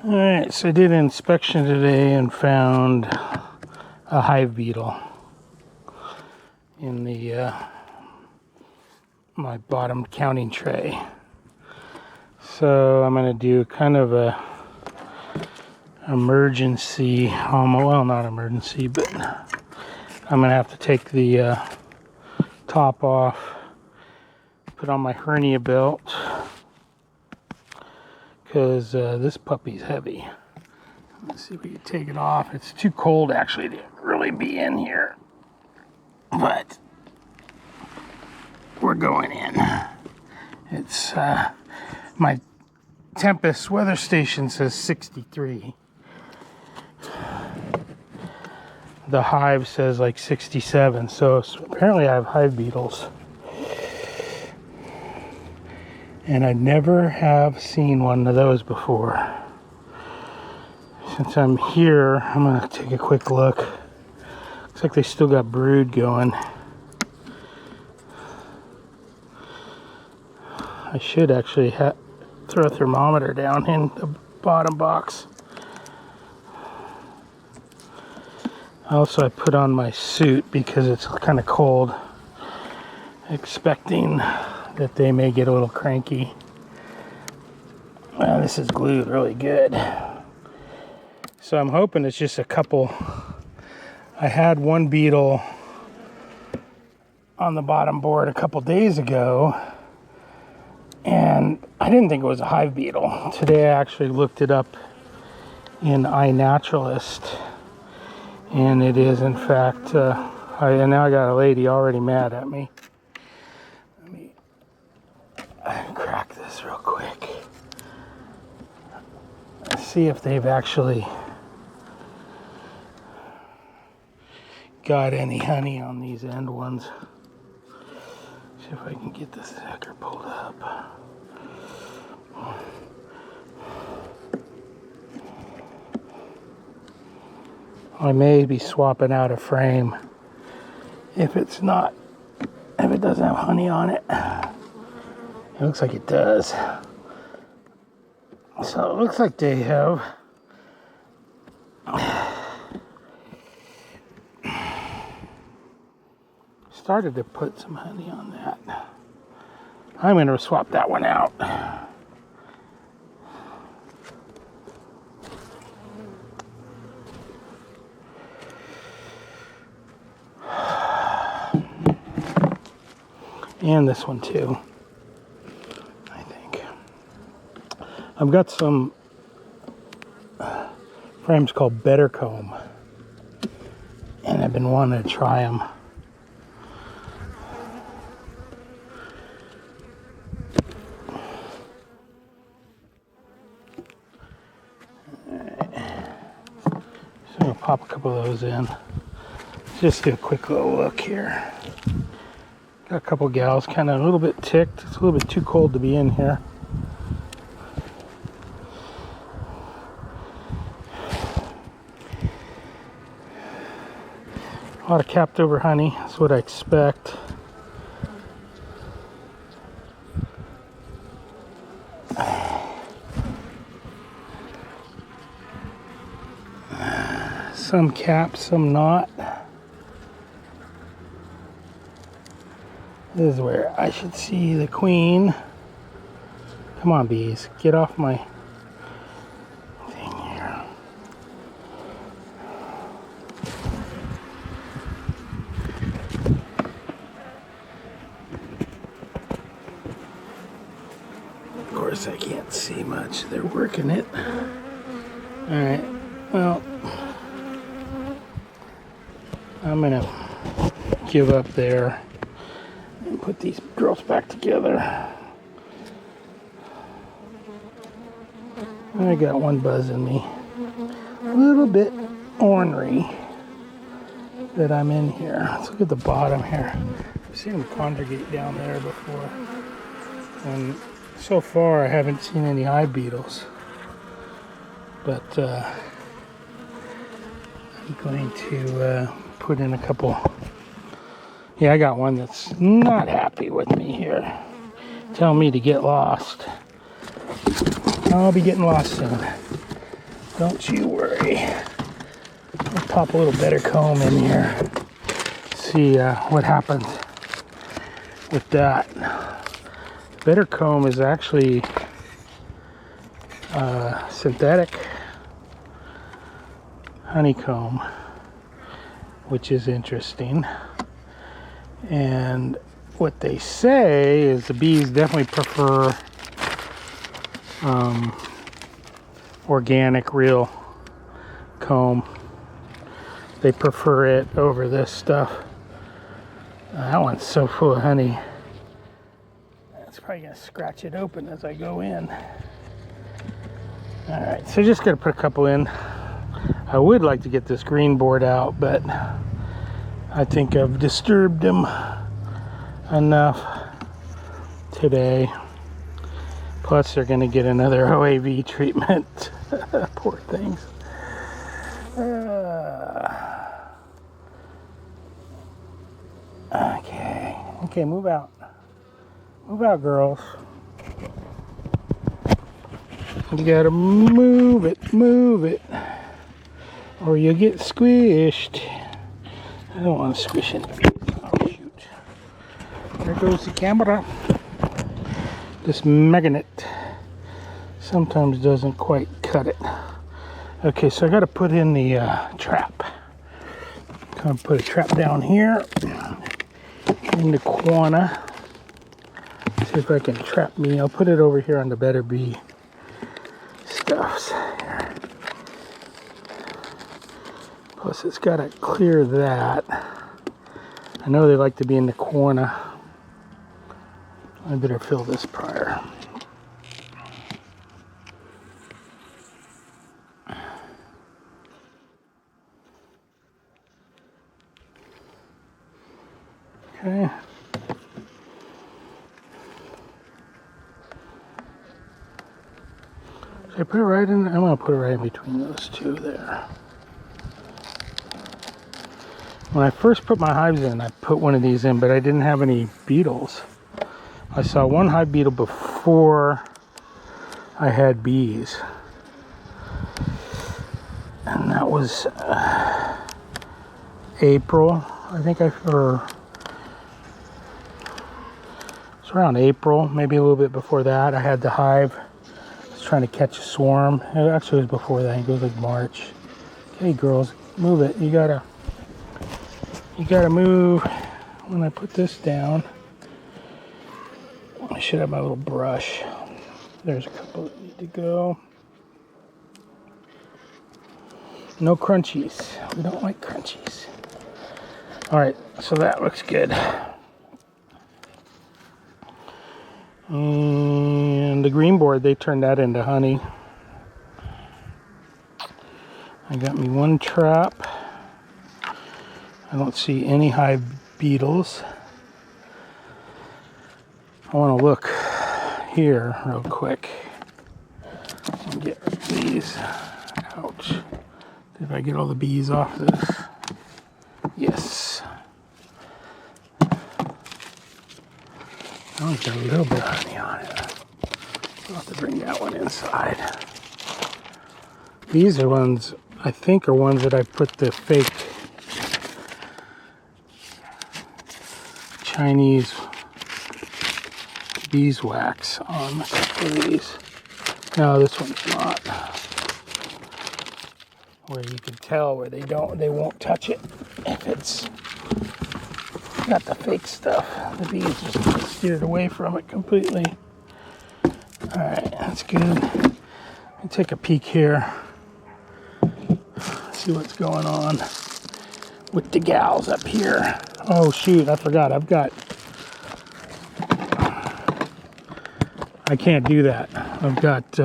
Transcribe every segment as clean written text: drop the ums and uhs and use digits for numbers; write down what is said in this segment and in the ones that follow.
Alright, so I did an inspection today and found a hive beetle in the my bottom counting tray. So I'm going to do kind of a emergency, well, not emergency, but I'm going to have to take the top off, put on my hernia belt, because this puppy's heavy. Let's see if we can take it off. It's too cold actually to really be in here, but we're going in. It's my Tempest weather station says 63. The hive says like 67, so apparently I have hive beetles. And I never have seen one of those before. Since I'm here, I'm gonna take a quick look. Looks like they still got brood going. I should actually throw a thermometer down in the bottom box. Also, I put on my suit because it's kind of cold, expecting that they may get a little cranky. Wow, this is glued really good. So I'm hoping it's just a couple. I had one beetle on the bottom board a couple days ago, and I didn't think it was a hive beetle. Today I actually looked it up in iNaturalist, and it is in fact, and now I got a lady already mad at me. Crack this real quick. Let's see if they've actually got any honey on these end ones. See if I can get this sucker pulled up. I may be swapping out a frame if it doesn't have honey on it. It looks like it does. So it looks like they have started to put some honey on that. I'm going to swap that one out. And this one too. I've got some frames called Better Comb, and I've been wanting to try them. So I'm going to pop a couple of those in. Let's just do a quick little look here. Got a couple gals kind of a little bit ticked. It's a little bit too cold to be in here. A lot of capped over honey, that's what I expect. Some capped, some not. This is where I should see the queen. Come on, bees, get off my thing here. Of course, I can't see much. They're working it. All right. Well, I'm gonna give up there and put these girls back together. I got one buzz in me. A little bit ornery that I'm in here. Let's look at the bottom here. I've seen them congregate down there before. And so far I haven't seen any hive beetles. But I'm going to put in a couple. Yeah, I got one that's not happy with me here. Telling me to get lost. I'll be getting lost soon. Don't you worry. I'll pop a little better comb in here. See what happens with that. Better comb is actually synthetic honeycomb, which is interesting. And what they say is the bees definitely prefer organic, real comb. They prefer it over this stuff. That one's so full of honey. It's probably gonna scratch it open as I go in. All right, so just gonna put a couple in. I would like to get this green board out, but I think I've disturbed them enough today. Plus they're gonna get another OAV treatment. Poor things. Okay, move out. Move out, girls. You gotta move it, or you'll get squished. I don't want to squish it. Oh, shoot. There goes the camera. This magnet sometimes doesn't quite cut it. Okay, so I gotta put in the trap. Gonna put a trap down here in the corner. See if I can trap me. I'll put it over here on the better bee stuffs here. Plus it's got to clear that. I know they like to be in the corner. I better fill this prior. Okay. Should I put it right in? I'm going to put it right in between those two there. When I first put my hives in, I put one of these in, but I didn't have any beetles. I saw one hive beetle before I had bees. And that was April, I think or it's around April, maybe a little bit before that. I had the hive. I was trying to catch a swarm. It actually was before that. It goes like March. Okay, girls, move it. You gotta move. When I put this down, I should have my little brush. There's a couple that need to go. No crunchies. We don't like crunchies. All right, so that looks good. And the green board, they turned that into honey. I got me one trap. I don't see any hive beetles. I want to look here real quick and get these. Ouch. Did I get all the bees off this? Yes. I only got a little bit of honey on it. I'll have to bring that one inside. These are ones, I think, are ones that I put the fake Chinese beeswax on a couple of these. No, this one's not. Where you can tell where they won't touch it if it's got the fake stuff. The bees just steered away from it completely. All right, that's good. Let me take a peek here. See what's going on with the gals up here. Oh shoot, I forgot. I can't do that. I've got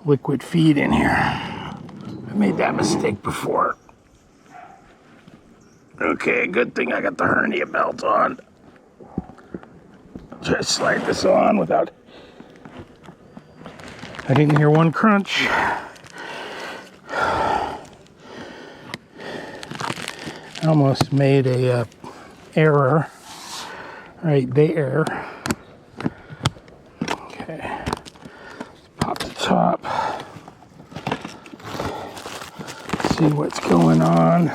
liquid feed in here. I made that mistake before. Okay, good thing I got the hernia belt on. Try to slide this on without... I didn't hear one crunch. I almost made a error right there. Okay, pop the top. see what's going on.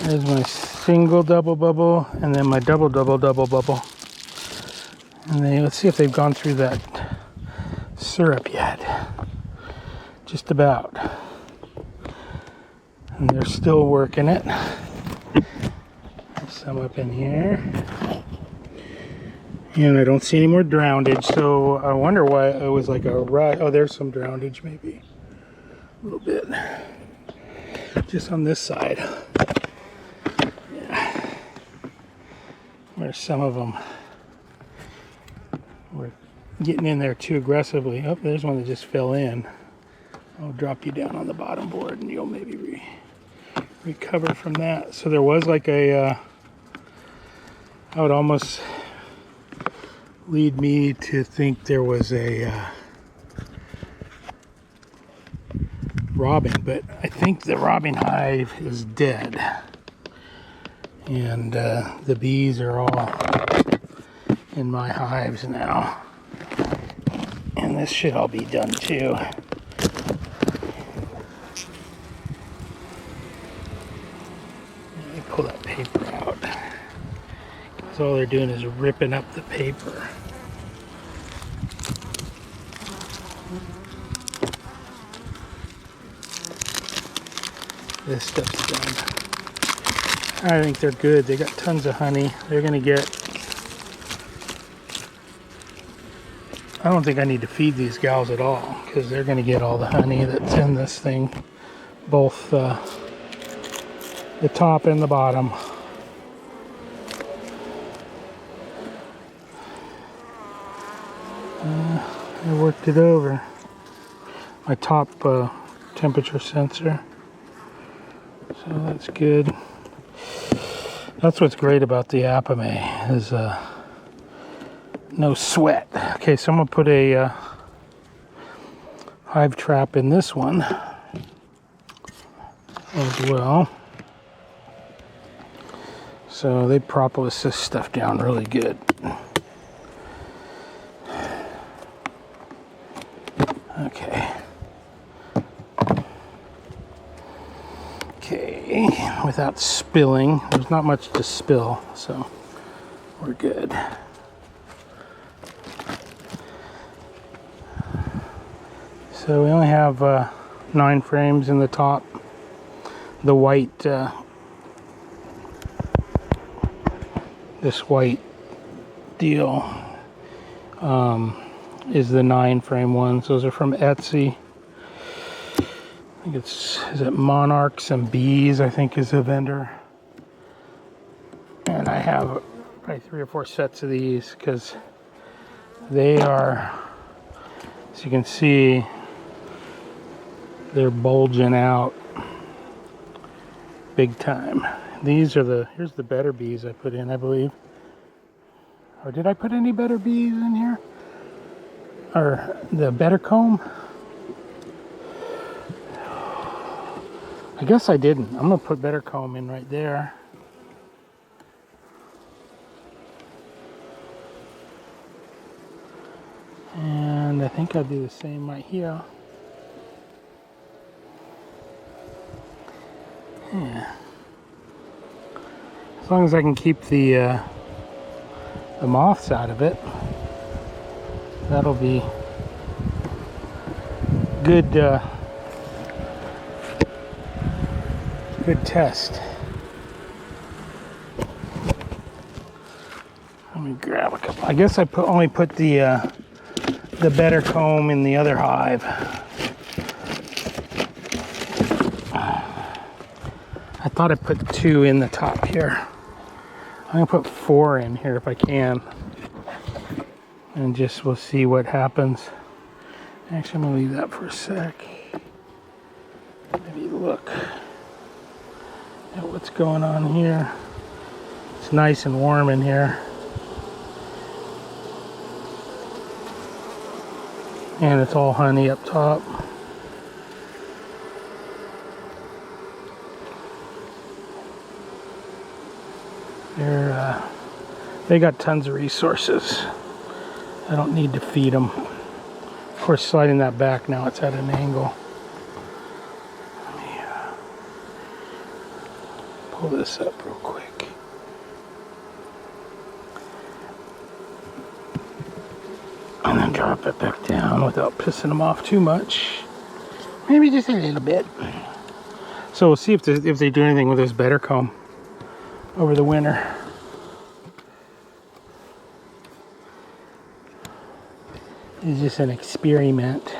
There's my single double bubble, and then my double bubble. And then let's see if they've gone through that syrup yet. Just about. And they're still working it. There's some up in here. And I don't see any more drownage, so I wonder why it was like a rush. Oh, there's some drownage maybe. A little bit. Just on this side. Yeah. Where some of them were getting in there too aggressively. Oh, there's one that just fell in. I'll drop you down on the bottom board and you'll maybe recover from that. So there was like a, I would almost lead me to think there was a robin, but I think the robin hive is dead. And the bees are all in my hives now. And this should all be done too. Let me pull that paper out. Because all they're doing is ripping up the paper. This stuff's done. I think they're good. They got tons of honey. They're gonna get... I don't think I need to feed these gals at all because they're gonna get all the honey that's in this thing. Both the top and the bottom. I worked it over. My top temperature sensor. So that's good. That's what's great about the apimaye is no sweat. Okay, so I'm gonna put a hive trap in this one as well. So they propolis this stuff down really good. Okay. Okay, without spilling. There's not much to spill, so we're good. So we only have 9 frames in the top. The white, this white deal is the 9 frame ones. Those are from Etsy. I think it's, is it Monarchs and Bees, I think is a vendor. And I have probably 3 or 4 sets of these because they are, as you can see, they're bulging out big time. These are the, here's the better bees I put in, I believe. Or did I put any better bees in here? Or the better comb? I guess I didn't. I'm gonna put better comb in right there. And I think I'll do the same right here. Yeah. As long as I can keep the moths out of it, that'll be good. Good test. Let me grab a couple. I guess I only put the better comb in the other hive. I thought I put 2 in the top here. I'm gonna put 4 in here if I can, and just we'll see what happens. Actually, I'm gonna leave that for a sec. Maybe look at what's going on here. It's nice and warm in here. And it's all honey up top. They got tons of resources. I don't need to feed them. Of course, sliding that back now, it's at an angle. Let me pull this up real quick. And then drop it back down without pissing them off too much. Maybe just a little bit. So we'll see if they do anything with this better comb over the winter. It's just an experiment.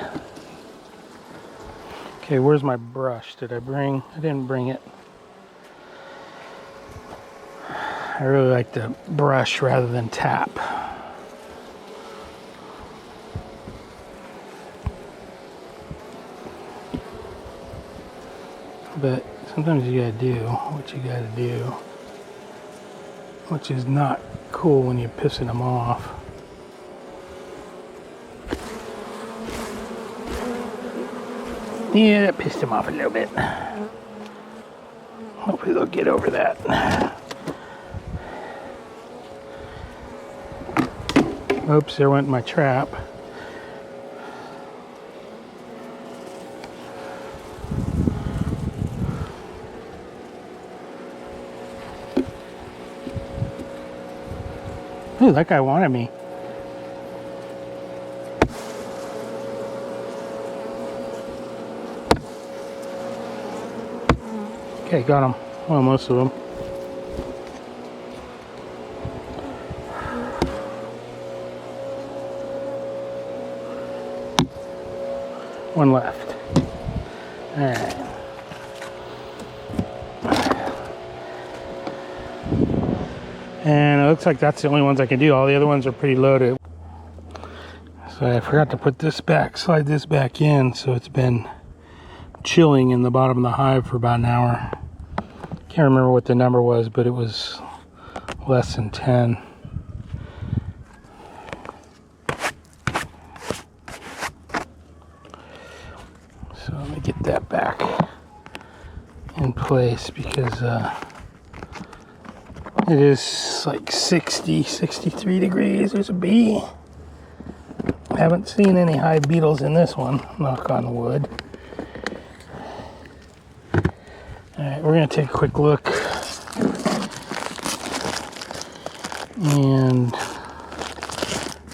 Okay, where's my brush? Did I bring? I didn't bring it. I really like to brush rather than tap. But sometimes you gotta do what you gotta do, which is not cool when you're pissing them off. Yeah, that pissed them off a little bit. Hopefully they'll get over that. Oops, there went my trap. Ooh, that guy wanted me. Okay, got him. Well, most of them. One left. All right. And it looks like that's the only ones I can do. All the other ones are pretty loaded. So I forgot to put this back, slide this back in, so it's been chilling in the bottom of the hive for about an hour. Can't remember what the number was, but it was less than 10. So let me get that back in place because it is like 60, 63 degrees. There's a bee. I haven't seen any hive beetles in this one, knock on wood. Alright, we're going to take a quick look and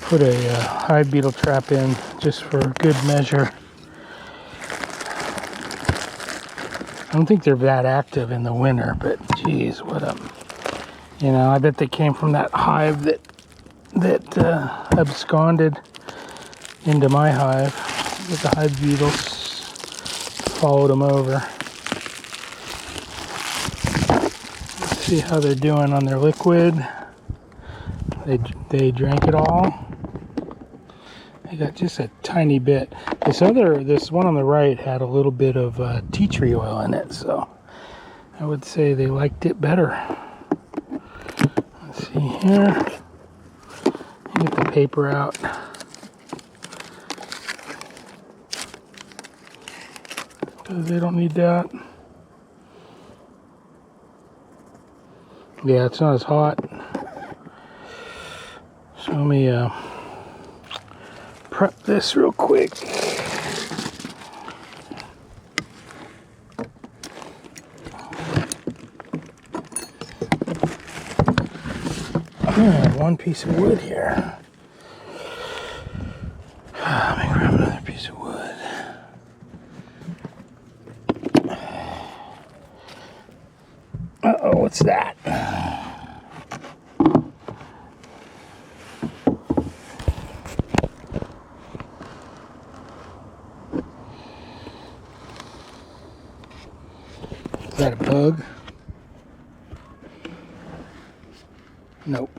put a hive beetle trap in just for good measure. I don't think they're that active in the winter, but geez, what a... You know, I bet they came from that hive that absconded into my hive. But the hive beetles followed them over. Let's see how they're doing on their liquid. They drank it all. They got just a tiny bit. This one on the right had a little bit of tea tree oil in it, so I would say they liked it better. See here, get the paper out. Because they don't need that. Yeah, it's not as hot. So let me prep this real quick. One piece of wood here. Let me grab another piece of wood. Uh-oh, what's that? Is that a bug? Nope.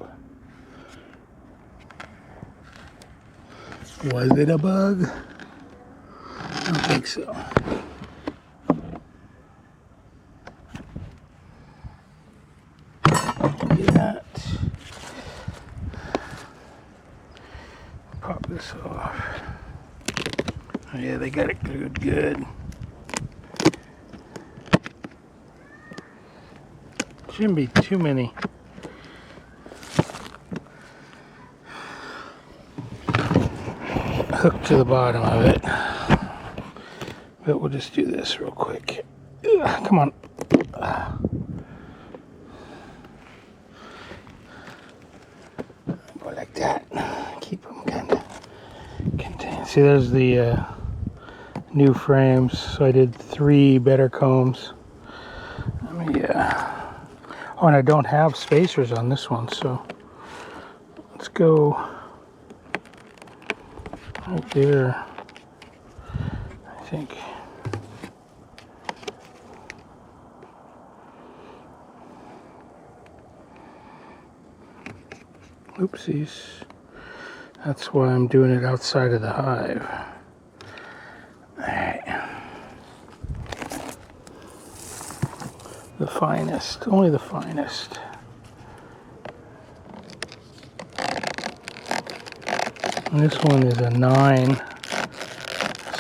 Was it a bug? I don't think so. Look at that. Pop this off. Oh yeah, they got it glued good. Shouldn't be too many hook to the bottom of it. But we'll just do this real quick. Come on. Go like that. Keep them kind of contained. See, there's the new frames. So I did 3 better combs. Let me, oh, and I don't have spacers on this one, so let's go right there, I think. Oopsies. That's why I'm doing it outside of the hive. Alright. The finest, only the finest. And this one is a 9.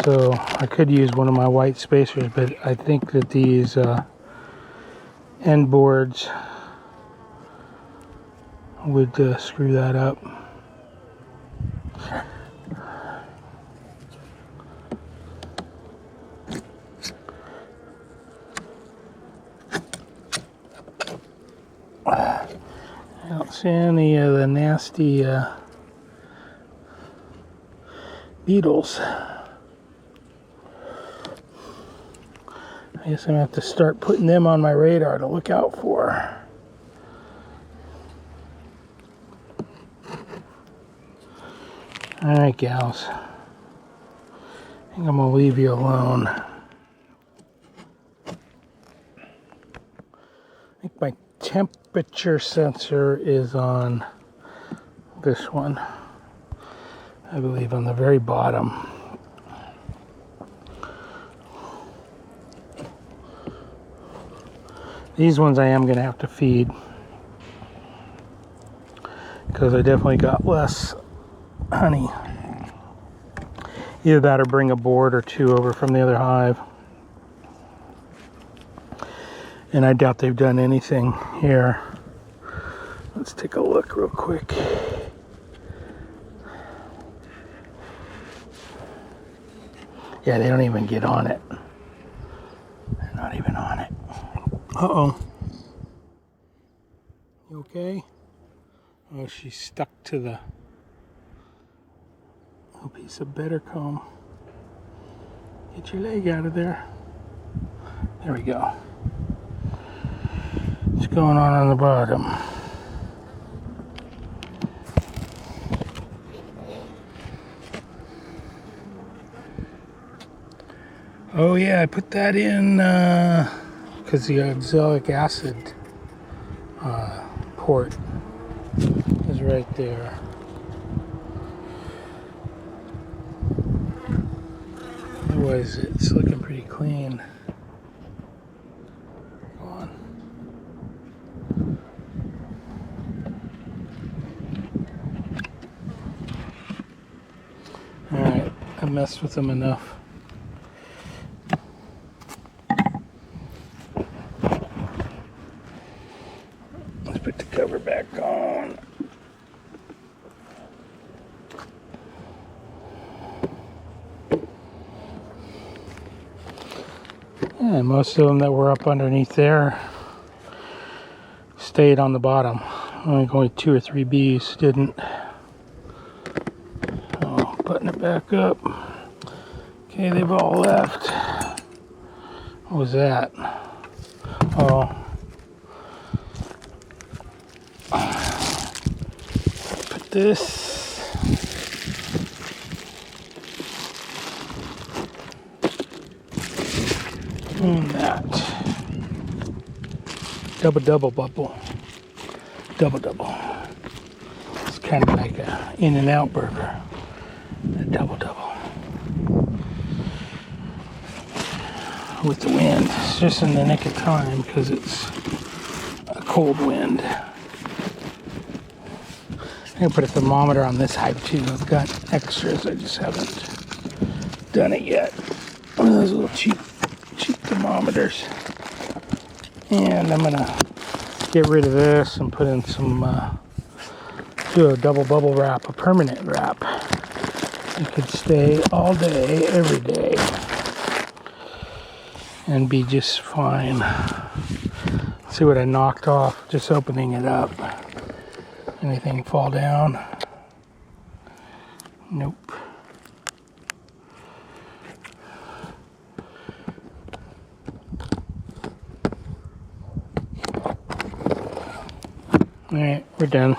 So I could use one of my white spacers, but I think that these end boards would screw that up. I don't see any of the nasty beetles. I guess I'm gonna have to start putting them on my radar to look out for. Alright, gals. I think I'm gonna leave you alone. I think my temperature sensor is on this one. I believe on the very bottom. These ones I am going to have to feed because I definitely got less honey. Either that or bring a board or 2 over from the other hive. And I doubt they've done anything here. Let's take a look real quick. Yeah, they don't even get on it. They're not even on it. Uh-oh. You okay? Oh, she's stuck to the piece of better comb. Get your leg out of there. There we go. What's going on the bottom? Oh yeah, I put that in because the oxalic acid port is right there. Otherwise, it's looking pretty clean. Go on. Alright, I messed with them enough. Let's put the cover back on. Yeah, most of them that were up underneath there stayed on the bottom. Only 2 or 3 bees didn't. Oh, putting it back up. Okay, they've all left. What was that? Oh. Put this. And that. Double bubble. Double. It's kind of like a In-N-Out burger. A double. With the wind. It's just in the nick of time because it's a cold wind. I'm going to put a thermometer on this hive too. I've got extras. I just haven't done it yet. One of those little cheap thermometers. And I'm going to get rid of this and put in some, do a double bubble wrap, a permanent wrap. it could stay all day, every day, and be just fine. See what I knocked off just opening it up. Anything fall down? Nope. All right, we're done.